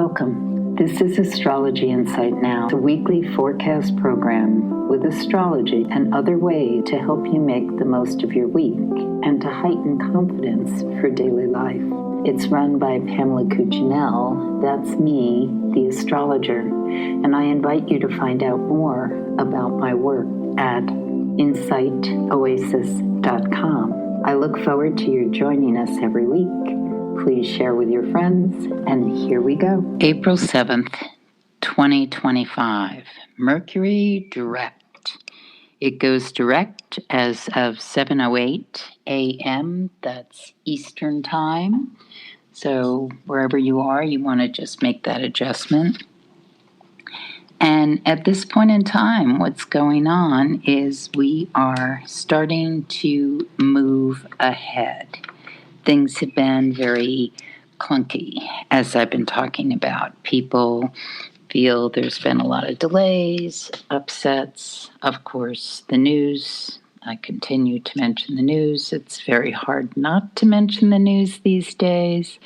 Welcome. This is Astrology Insight Now, a weekly forecast program with astrology and other ways to help you make the most of your week and to heighten confidence for daily life. It's run by Pamela Cuccinell, that's me, the astrologer, and I invite you to find out more about my work at insightoasis.com. I look forward to your joining us every week. Please share with your friends, and here we go. April 7th, 2025. Mercury direct. It goes direct as of 7:08 a.m. That's Eastern Time. So wherever you are, you want to just make that adjustment. And at this point in time, what's going on is we are starting to move ahead. Things have been very clunky, as I've been talking about. People feel there's been a lot of delays, upsets. Of course, the news. I continue to mention the news. It's very hard not to mention the news these days.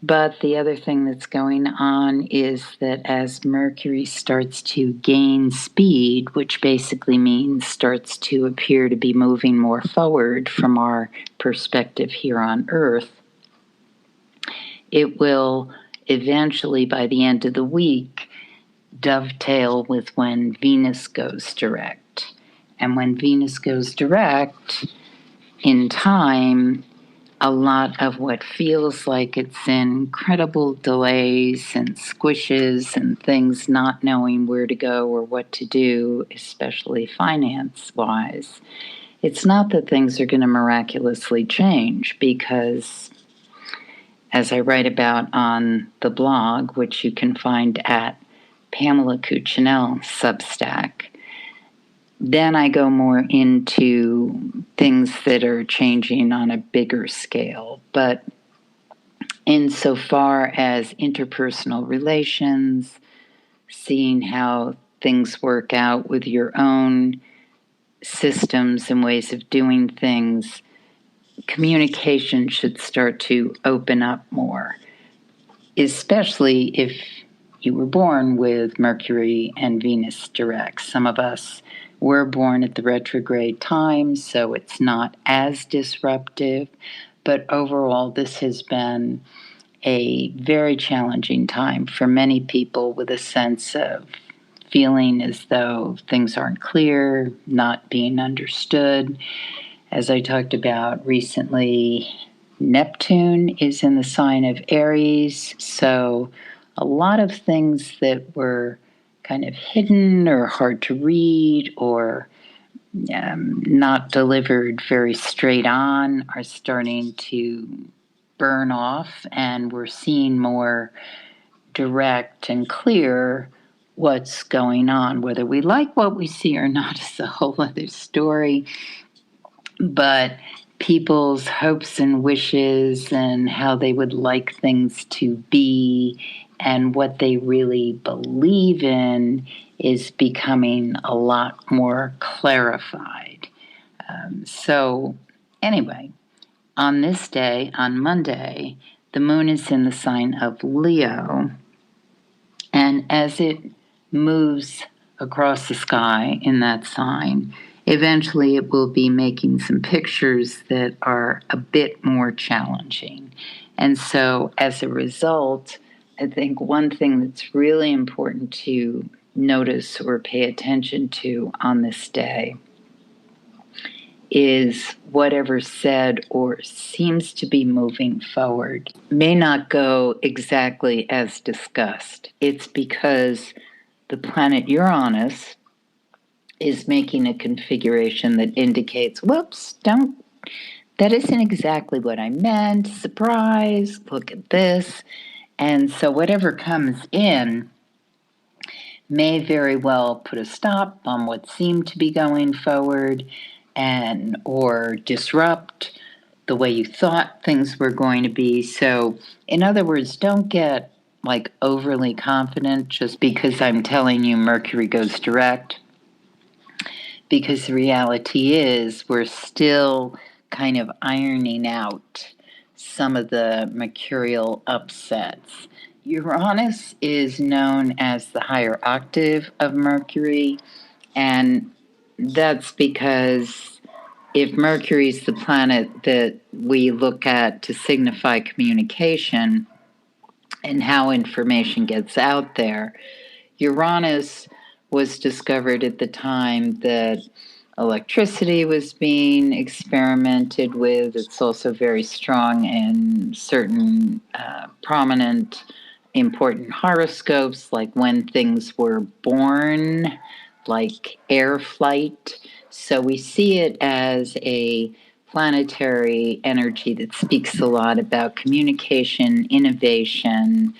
But the other thing that's going on is that as Mercury starts to gain speed, which basically means starts to appear to be moving more forward from our perspective here on Earth, it will eventually, by the end of the week, dovetail with when Venus goes direct. And when Venus goes direct, in time, a lot of what feels like it's incredible delays and squishes and things not knowing where to go or what to do, especially finance-wise. It's not that things are going to miraculously change because, as I write about on the blog, which you can find at Pamela Cuccinell Substack, then I go more into things that are changing on a bigger scale. But insofar as interpersonal relations, seeing how things work out with your own systems and ways of doing things, communication should start to open up more, especially if you were born with Mercury and Venus direct. Some of us were born at the retrograde time, so it's not as disruptive. But overall, this has been a very challenging time for many people with a sense of feeling as though things aren't clear, not being understood. As I talked about recently, Neptune is in the sign of Aries, so a lot of things that were kind of hidden or hard to read or not delivered very straight on are starting to burn off, and we're seeing more direct and clear what's going on. Whether we like what we see or not is a whole other story, but people's hopes and wishes and how they would like things to be and what they really believe in is becoming a lot more clarified. So anyway, on this day, on Monday, the moon is in the sign of Leo, and as it moves across the sky in that sign, eventually it will be making some pictures that are a bit more challenging. And so as a result, I think one thing that's really important to notice or pay attention to on this day is whatever's said or seems to be moving forward may not go exactly as discussed. It's because the planet Uranus is making a configuration that indicates, whoops, that isn't exactly what I meant, surprise, look at this. And so whatever comes in may very well put a stop on what seemed to be going forward and or disrupt the way you thought things were going to be. So in other words, don't get like overly confident just because I'm telling you Mercury goes direct, because the reality is we're still kind of ironing out some of the mercurial upsets. Uranus is known as the higher octave of Mercury, and that's because if Mercury is the planet that we look at to signify communication and how information gets out there, Uranus was discovered at the time that electricity was being experimented with. It's also very strong in certain prominent, important horoscopes, like when things were born, like air flight. So we see it as a planetary energy that speaks a lot about communication, innovation,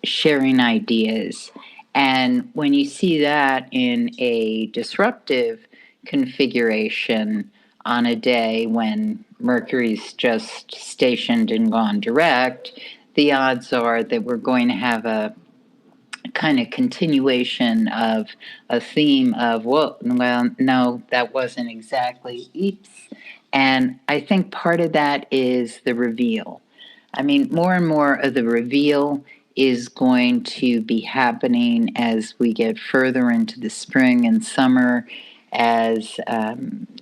sharing ideas. And when you see that in a disruptive configuration on a day when Mercury's just stationed and gone direct, the odds are that we're going to have a kind of continuation of a theme of, well, no, that wasn't exactly, oops. And I think part of that is the reveal. I mean, more and more of the reveal is going to be happening as we get further into the spring and summer, as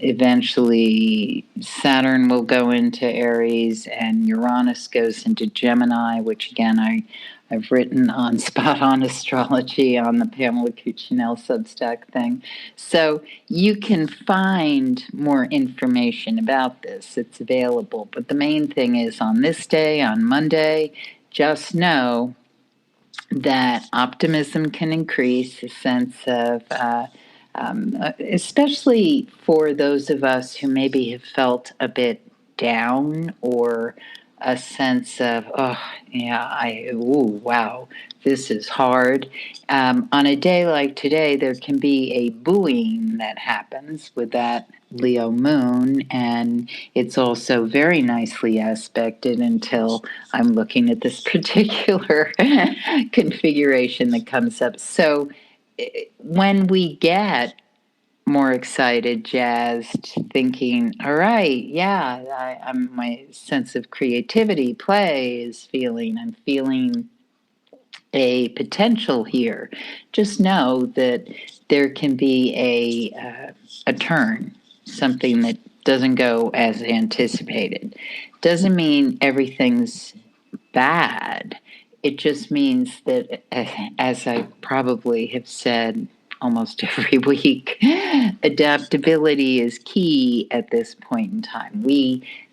eventually Saturn will go into Aries and Uranus goes into Gemini, which again, I've written on Spot On Astrology on the Pamela Cuccinell Substack thing. So you can find more information about this. It's available. But the main thing is on this day, on Monday, just know that optimism can increase, a sense of, especially for those of us who maybe have felt a bit down, or a sense of, oh, yeah, wow, this is hard. On a day like today, there can be a buoying that happens with that Leo moon, and it's also very nicely aspected until I'm looking at this particular configuration that comes up. So when we get more excited, jazzed, thinking, all right, yeah, I'm my sense of creativity, play is feeling, I'm feeling a potential here. Just know that there can be a turn, something that doesn't go as anticipated. Doesn't mean everything's bad. It just means that, as I probably have said almost every week, adaptability is key at this point in time.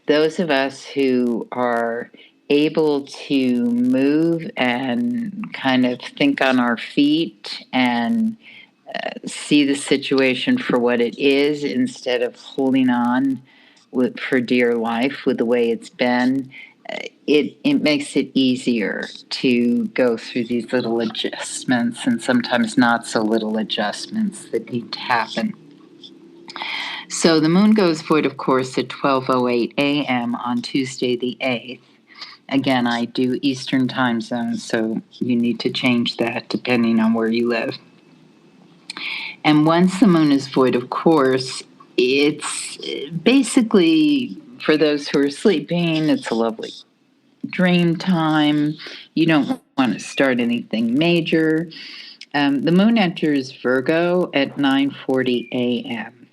Those of us who are able to move and kind of think on our feet and see the situation for what it is instead of holding on for dear life with the way it's been, it makes it easier to go through these little adjustments, and sometimes not so little adjustments that need to happen. So the moon goes void, of course, at 12:08 a.m. on Tuesday the 8th. Again, I do Eastern time zones, so you need to change that depending on where you live. And once the moon is void, of course, it's basically, for those who are sleeping, it's a lovely dream time. You don't want to start anything major. The moon enters Virgo at 9:40 a.m.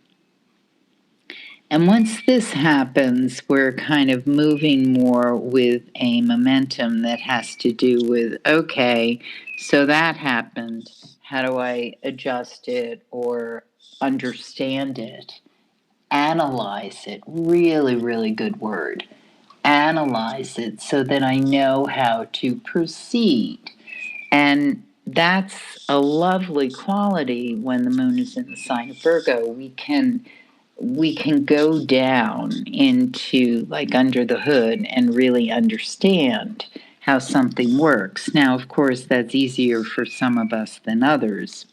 And once this happens, we're kind of moving more with a momentum that has to do with, okay, so that happened. How do I adjust it or understand it? Analyze it. Really, really good word. Analyze it so that I know how to proceed. And that's a lovely quality when the moon is in the sign of Virgo. We can go down into, like, under the hood and really understand how something works. Now, of course, that's easier for some of us than others.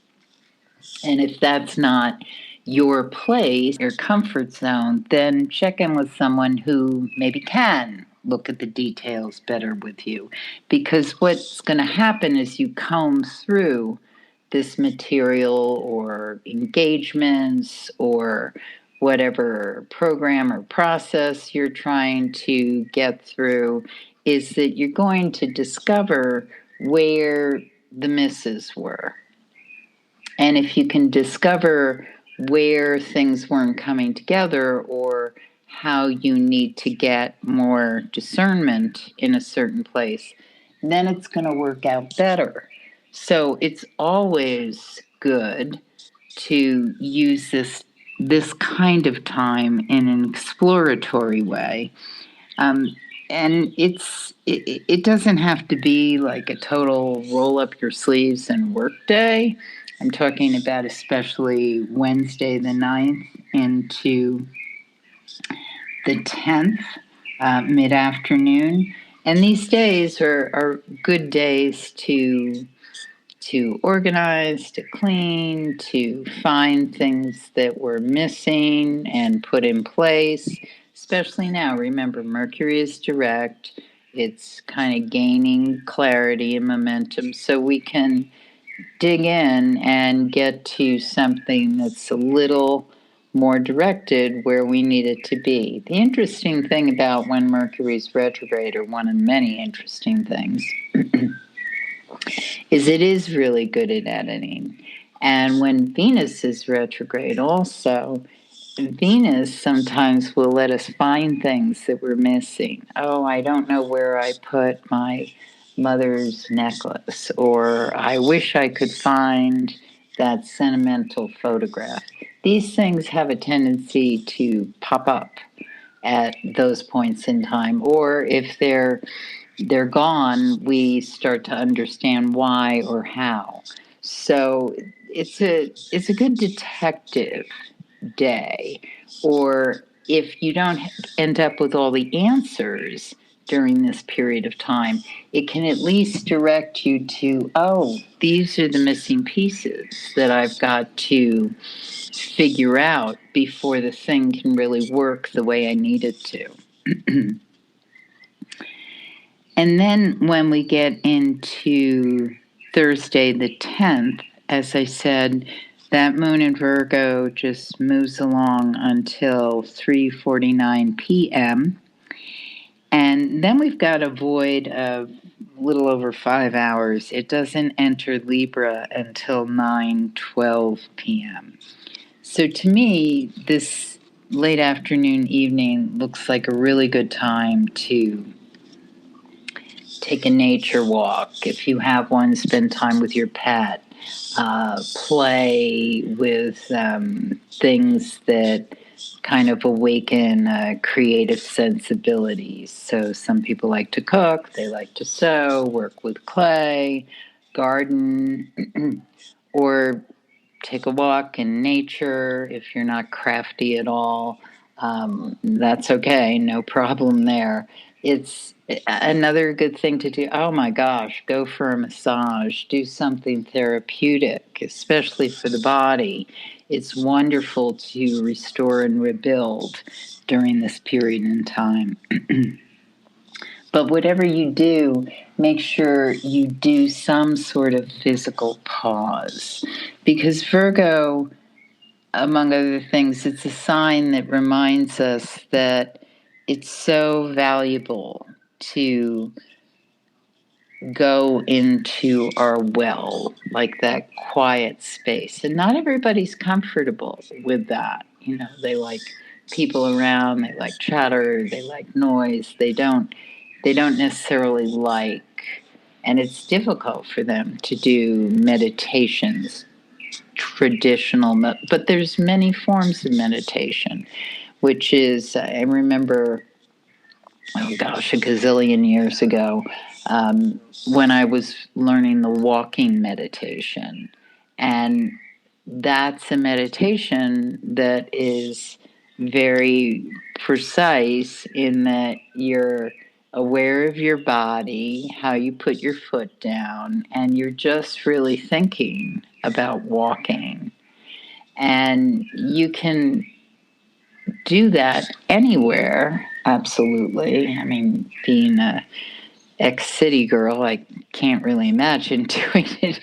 And if that's not your place, your comfort zone, then check in with someone who maybe can look at the details better with you. Because what's going to happen is you comb through this material or engagements or whatever program or process you're trying to get through, is that you're going to discover where the misses were. And if you can discover where things weren't coming together or how you need to get more discernment in a certain place, then it's going to work out better. So it's always good to use this kind of time in an exploratory way. Um, and it doesn't have to be like a total roll up your sleeves and work day. I'm talking about especially Wednesday the 9th into the 10th, mid afternoon. And these days are good days to organize, to clean, to find things that were missing and put in place, especially now. Remember, Mercury is direct, it's kind of gaining clarity and momentum, so we can dig in and get to something that's a little more directed where we need it to be. The interesting thing about when Mercury's retrograde, or one of many interesting things, is it is really good at editing. And when Venus is retrograde, also, Venus sometimes will let us find things that we're missing. Oh, I don't know where I put my mother's necklace, or I wish I could find that sentimental photograph. These things have a tendency to pop up at those points in time, or if they're gone, we start to understand why or how. So it's a good detective day. Or if you don't end up with all the answers during this period of time, it can at least direct you to, oh, these are the missing pieces that I've got to figure out before the thing can really work the way I need it to. And then when we get into Thursday the 10th, as I said, that moon in Virgo just moves along until 3:49 p.m. And then we've got a void of a little over 5 hours. It doesn't enter Libra until 9:12 p.m. So to me, this late afternoon, evening looks like a really good time to take a nature walk. If you have one, spend time with your pet. Play with things that kind of awaken creative sensibilities. So some people like to cook, they like to sew, work with clay, garden, or take a walk in nature. If you're not crafty at all, that's okay, no problem there. It's another good thing to do. Oh my gosh, go for a massage, do something therapeutic, especially for the body. It's wonderful to restore and rebuild during this period in time. But whatever you do, make sure you do some sort of physical pause. Because Virgo, among other things, it's a sign that reminds us that it's so valuable to go into our well, like that quiet space. And not everybody's comfortable with that. You know, they like people around, they like chatter, they like noise, they don't necessarily like, and it's difficult for them to do meditations, traditional, but there's many forms of meditation, which is, I remember, oh gosh, a gazillion years ago, when I was learning the walking meditation. And that's a meditation that is very precise in that you're aware of your body, how you put your foot down, and you're just really thinking about walking. And you can do that anywhere, absolutely. I mean, being a ex-city girl, I can't really imagine doing it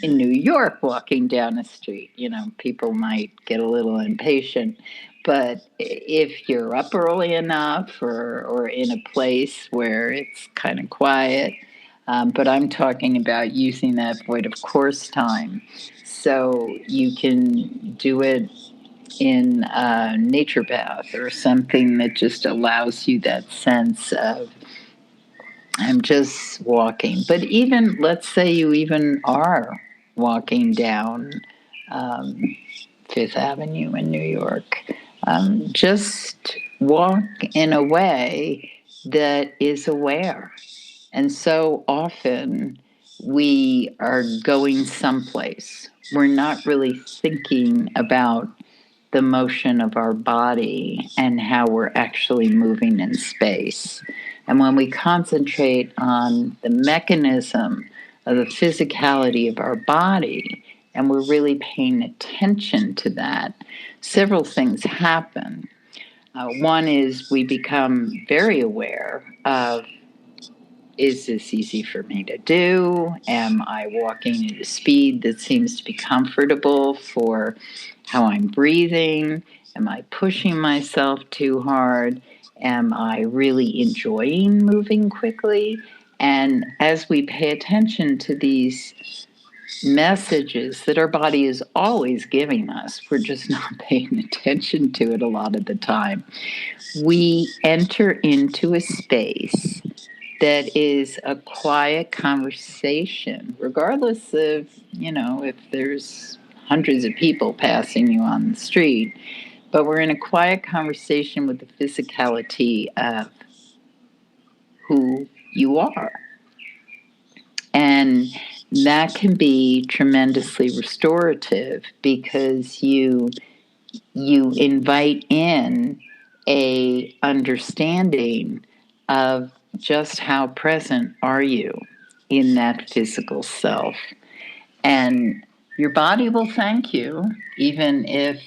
in New York, walking down the street. You know, people might get a little impatient. But if you're up early enough or in a place where it's kind of quiet, But I'm talking about using that void of course time. So you can do it in a nature bath or something that just allows you that sense of, I'm just walking. But even, let's say you even are walking down um, Fifth Avenue in New York, just walk in a way that is aware. And so often we are going someplace. We're not really thinking about the motion of our body and how we're actually moving in space. And when we concentrate on the mechanism of the physicality of our body, and we're really paying attention to that, several things happen. One is we become very aware of, is this easy for me to do? Am I walking at a speed that seems to be comfortable for how I'm breathing? Am I pushing myself too hard? Am I really enjoying moving quickly? And as we pay attention to these messages that our body is always giving us, we're just not paying attention to it a lot of the time, we enter into a space that is a quiet conversation, regardless of, if there's hundreds of people passing you on the street. But we're in a quiet conversation with the physicality of who you are. And that can be tremendously restorative because you invite in a understanding of just how present are you in that physical self. And your body will thank you, even if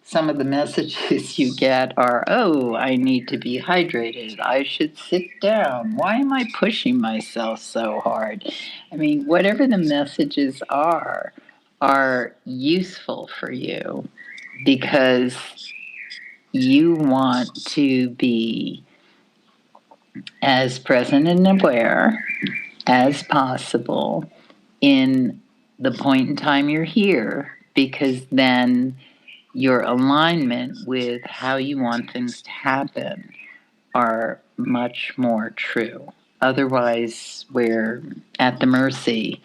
some of the messages you get are, oh, I need to be hydrated. I should sit down. Why am I pushing myself so hard? I mean, whatever the messages are useful for you because you want to be as present and aware as possible in the point in time you're here, because then your alignment with how you want things to happen are much more true. Otherwise, we're at the mercy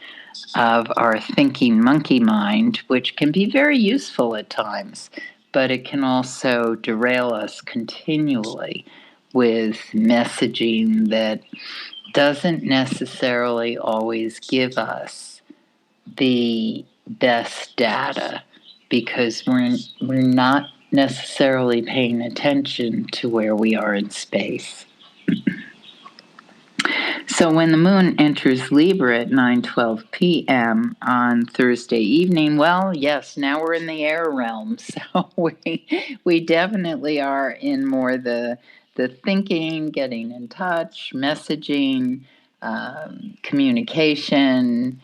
of our thinking monkey mind, which can be very useful at times, but it can also derail us continually with messaging that doesn't necessarily always give us the best data because we're not necessarily paying attention to where we are in space. So when the moon enters Libra at 9:12 p.m. on Thursday evening, well, yes, now we're in the air realm. So we definitely are in more the thinking, getting in touch, messaging, communication,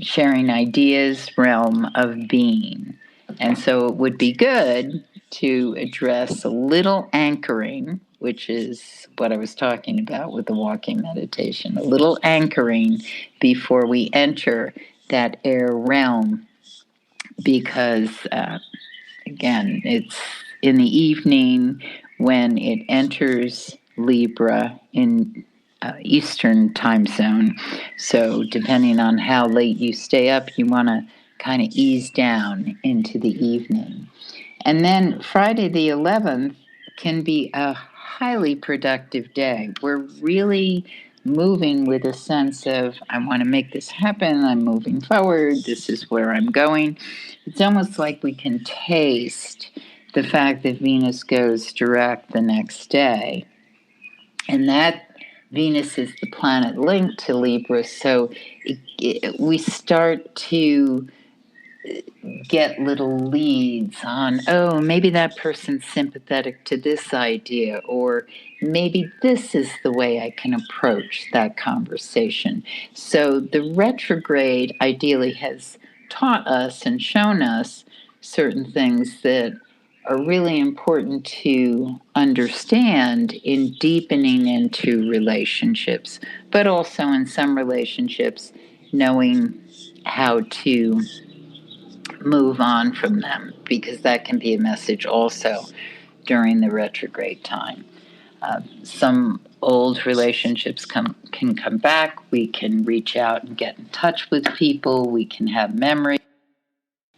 sharing ideas realm of being. And so it would be good to address a little anchoring, which is what I was talking about with the walking meditation, a little anchoring before we enter that air realm, because, again, it's in the evening when it enters Libra in Eastern time zone. So depending on how late you stay up, you want to kind of ease down into the evening. And then Friday the 11th can be a highly productive day. We're really moving with a sense of, I want to make this happen, I'm moving forward, this is where I'm going. It's almost like we can taste the fact that Venus goes direct the next day. And that Venus is the planet linked to Libra, so we start to get little leads on, oh, maybe that person's sympathetic to this idea, or maybe this is the way I can approach that conversation. So the retrograde ideally has taught us and shown us certain things that are really important to understand in deepening into relationships, but also in some relationships, knowing how to move on from them, because that can be a message also during the retrograde time. Some old relationships can come back. We can reach out and get in touch with people. We can have memory.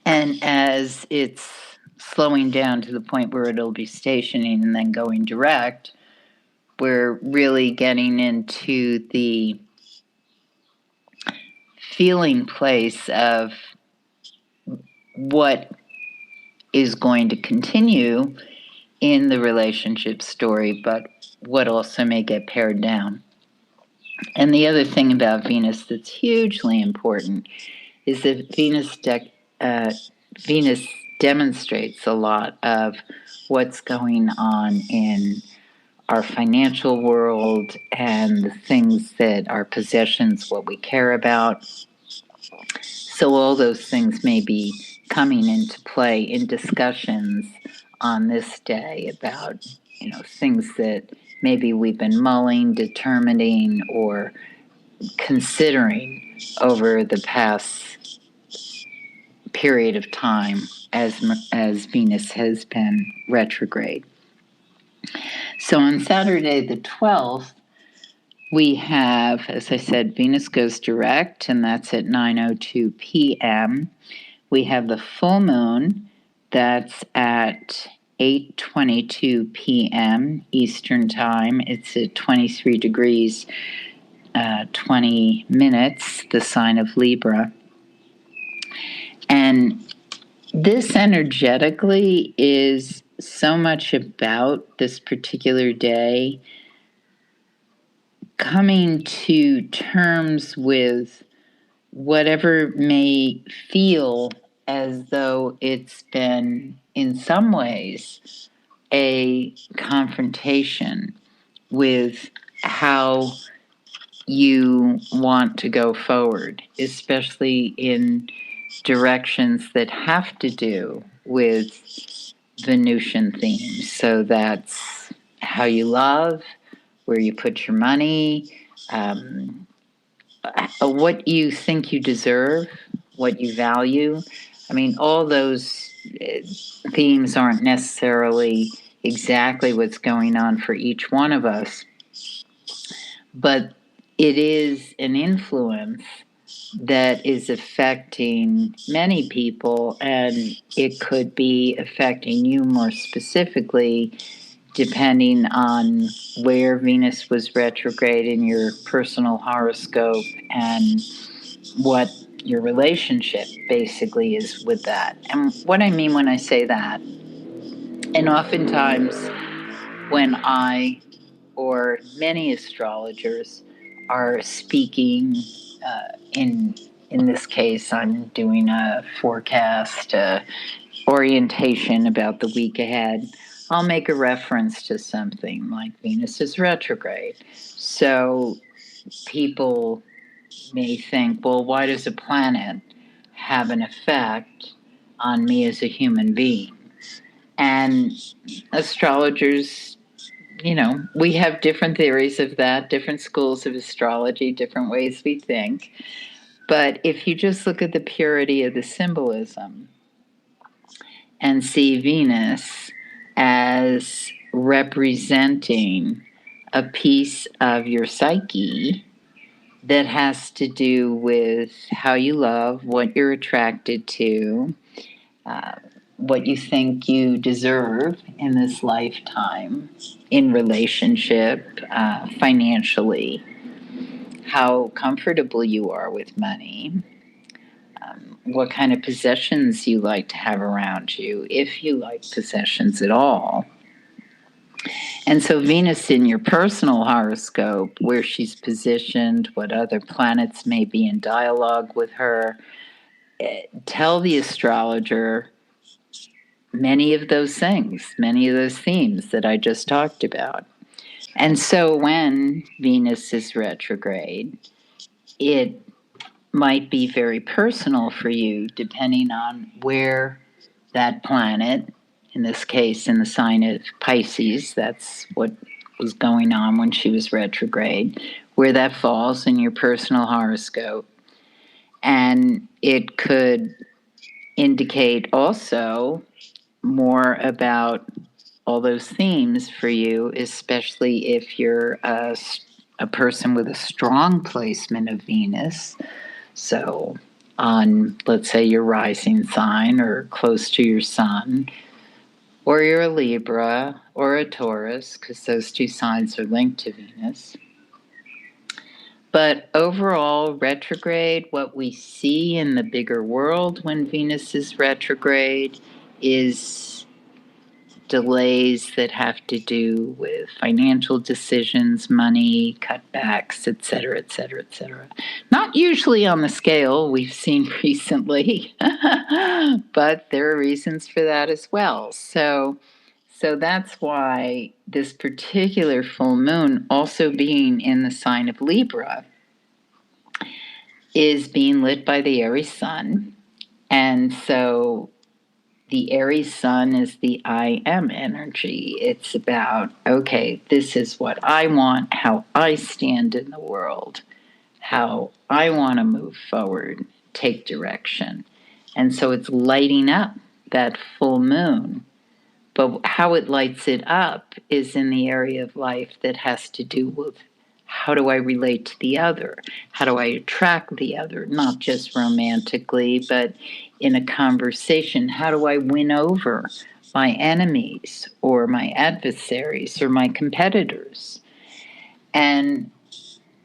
And as it's slowing down to the point where it'll be stationing and then going direct, we're really getting into the feeling place of what is going to continue in the relationship story, but what also may get pared down. And the other thing about Venus that's hugely important is that Venus demonstrates a lot of what's going on in our financial world and the things that our possessions, what we care about. So all those things may be coming into play in discussions on this day about, things that maybe we've been mulling, determining, or considering over the past period of time as Venus has been retrograde. So on Saturday the 12th, we have, as I said, Venus goes direct, and that's at 9:02 p.m. We have the full moon, that's at 8:22 p.m. Eastern Time. It's at 23 degrees, 20 minutes, the sign of Libra. And this energetically is so much about this particular day coming to terms with whatever may feel as though it's been, in some ways, a confrontation with how you want to go forward, especially in directions that have to do with Venusian themes. So that's how you love, where you put your money, what you think you deserve, what you value. I mean, all those themes aren't necessarily exactly what's going on for each one of us, but it is an influence that is affecting many people, and it could be affecting you more specifically depending on where Venus was retrograde in your personal horoscope and what your relationship basically is with that. And what I mean when I say that, and oftentimes when I or many astrologers are speaking in this case, I'm doing a forecast orientation about the week ahead. I'll make a reference to something like Venus is retrograde. So people may think, well, why does a planet have an effect on me as a human being? And astrologers, we have different theories of that, different schools of astrology, different ways we think. But if you just look at the purity of the symbolism and see Venus as representing a piece of your psyche that has to do with how you love, what you're attracted to, what you think you deserve in this lifetime, in relationship, financially, how comfortable you are with money, what kind of possessions you like to have around you, if you like possessions at all. And so Venus in your personal horoscope, where she's positioned, what other planets may be in dialogue with her, tell the astrologer many of those things, many of those themes that I just talked about. And so when Venus is retrograde, it might be very personal for you, depending on where that planet in this case, in the sign of Pisces. That's what was going on when she was retrograde, where that falls in your personal horoscope. And it could indicate also more about all those themes for you, especially if you're a person with a strong placement of Venus. So, on, let's say, your rising sign or close to your sun, or you're a Libra or a Taurus, because those two signs are linked to Venus. But overall, retrograde, what we see in the bigger world when Venus is retrograde is delays that have to do with financial decisions, money, cutbacks, et cetera, et cetera, et cetera. Not usually on the scale we've seen recently, but there are reasons for that as well. So that's why this particular full moon, also being in the sign of Libra, is being lit by the Aries sun. And so the Aries sun is the I am energy. It's about, okay, this is what I want, how I stand in the world, how I want to move forward, take direction. And so it's lighting up that full moon. But how it lights it up is in the area of life that has to do with how do I relate to the other? How do I attract the other? Not just romantically, but in a conversation. How do I win over my enemies or my adversaries or my competitors? And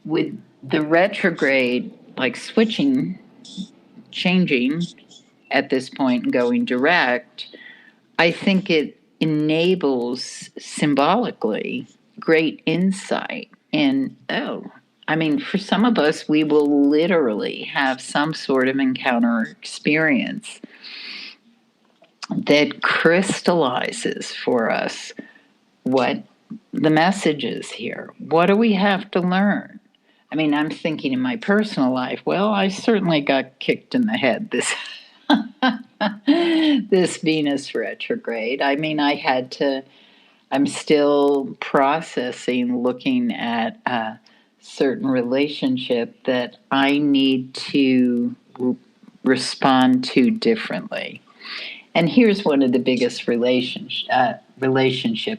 with the retrograde, like switching, changing at this point and going direct, I think it enables symbolically great insight. And for some of us, we will literally have some sort of encounter or experience that crystallizes for us what the message is here. What do we have to learn? I mean, I'm thinking in my personal life, well, I certainly got kicked in the head this this Venus retrograde. I mean, I'm still processing, looking at a certain relationship that I need to respond to differently. And here's one of the biggest relationship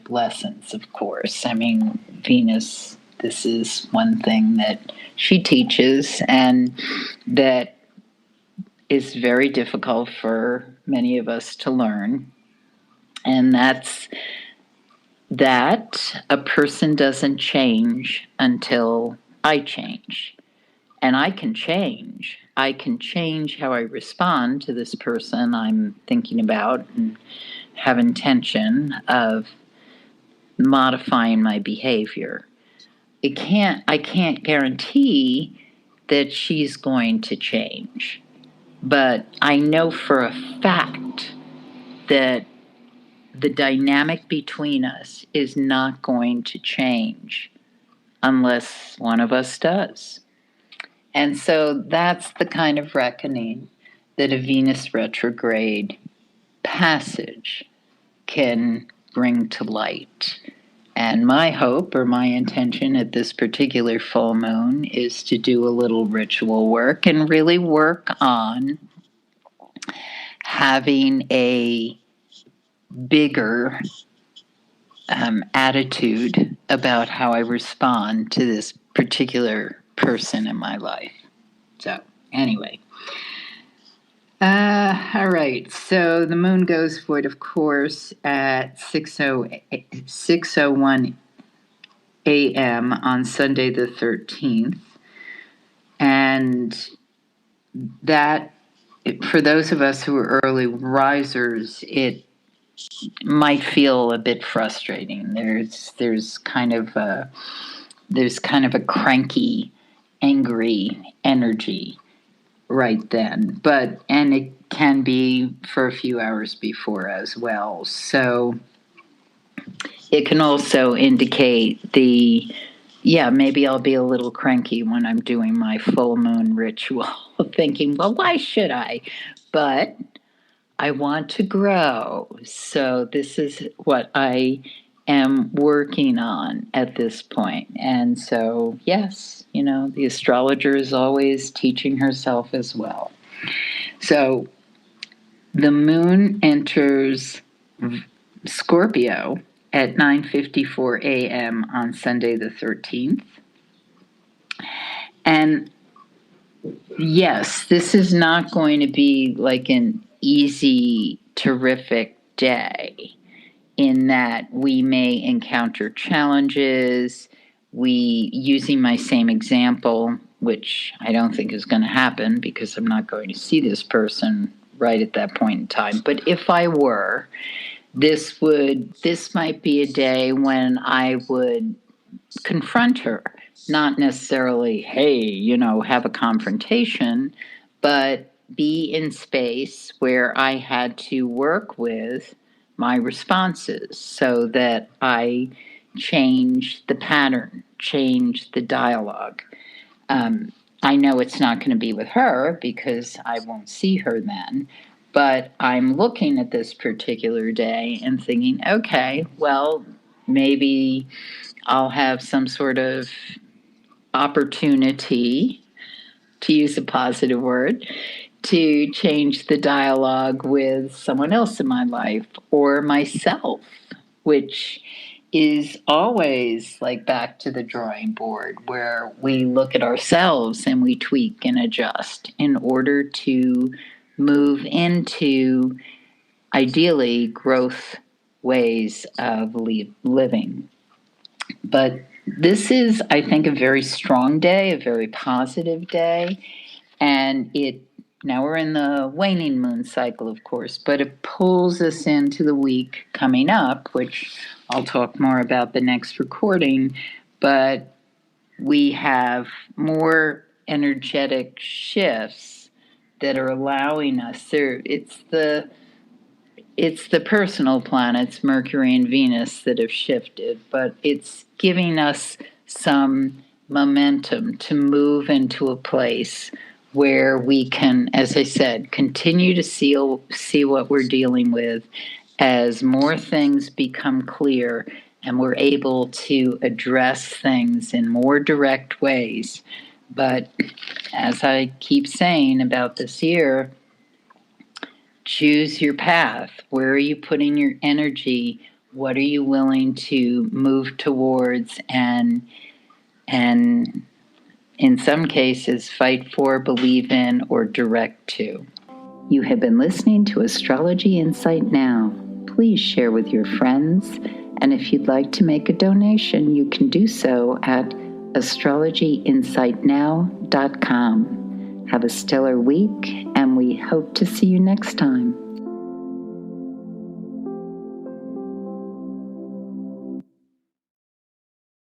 lessons, of course. I mean, Venus, this is one thing that she teaches, and that is very difficult for many of us to learn. And that's that a person doesn't change until I change. And I can change. I can change how I respond to this person I'm thinking about and have intention of modifying my behavior. I can't guarantee that she's going to change. But I know for a fact that the dynamic between us is not going to change unless one of us does. And so that's the kind of reckoning that a Venus retrograde passage can bring to light. And my hope or my intention at this particular full moon is to do a little ritual work and really work on having a bigger attitude about how I respond to this particular person in my life. So, anyway. All right. So the moon goes void, of course, at 6:01 a.m. on Sunday the 13th. And that, for those of us who are early risers, it might feel a bit frustrating. There's kind of a cranky, angry energy right then. And it can be for a few hours before as well. So it can also indicate maybe I'll be a little cranky when I'm doing my full moon ritual, thinking, well, why should I? But I want to grow. So this is what I am working on at this point. And so, yes, the astrologer is always teaching herself as well. So the moon enters Scorpio at 9:54 a.m. on Sunday the 13th. And yes, this is not going to be like an easy, terrific day in that we may encounter challenges. Using my same example, which I don't think is going to happen because I'm not going to see this person right at that point in time. But if I were, this might be a day when I would confront her, not necessarily, hey, have a confrontation, but be in space where I had to work with my responses so that I change the pattern, change the dialogue. I know it's not going to be with her because I won't see her then, but I'm looking at this particular day and thinking, okay, well, maybe I'll have some sort of opportunity, to use a positive word, to change the dialogue with someone else in my life or myself, which is always like back to the drawing board where we look at ourselves and we tweak and adjust in order to move into ideally growth ways of living. But this is, I think, a very strong day, a very positive day. And now we're in the waning moon cycle, of course, but it pulls us into the week coming up, which I'll talk more about the next recording. But we have more energetic shifts that are allowing us there. It's the personal planets, Mercury and Venus, that have shifted, but it's giving us some momentum to move into a place where we can, as I said, continue to see what we're dealing with as more things become clear and we're able to address things in more direct ways. But as I keep saying about this year, choose your path. Where are you putting your energy? What are you willing to move towards and in some cases fight for, believe in, or direct to? You have been listening to Astrology Insight Now. Please share with your friends, and if you'd like to make a donation, you can do so at astrologyinsightnow.com. Have a stellar week, and we hope to see you next time.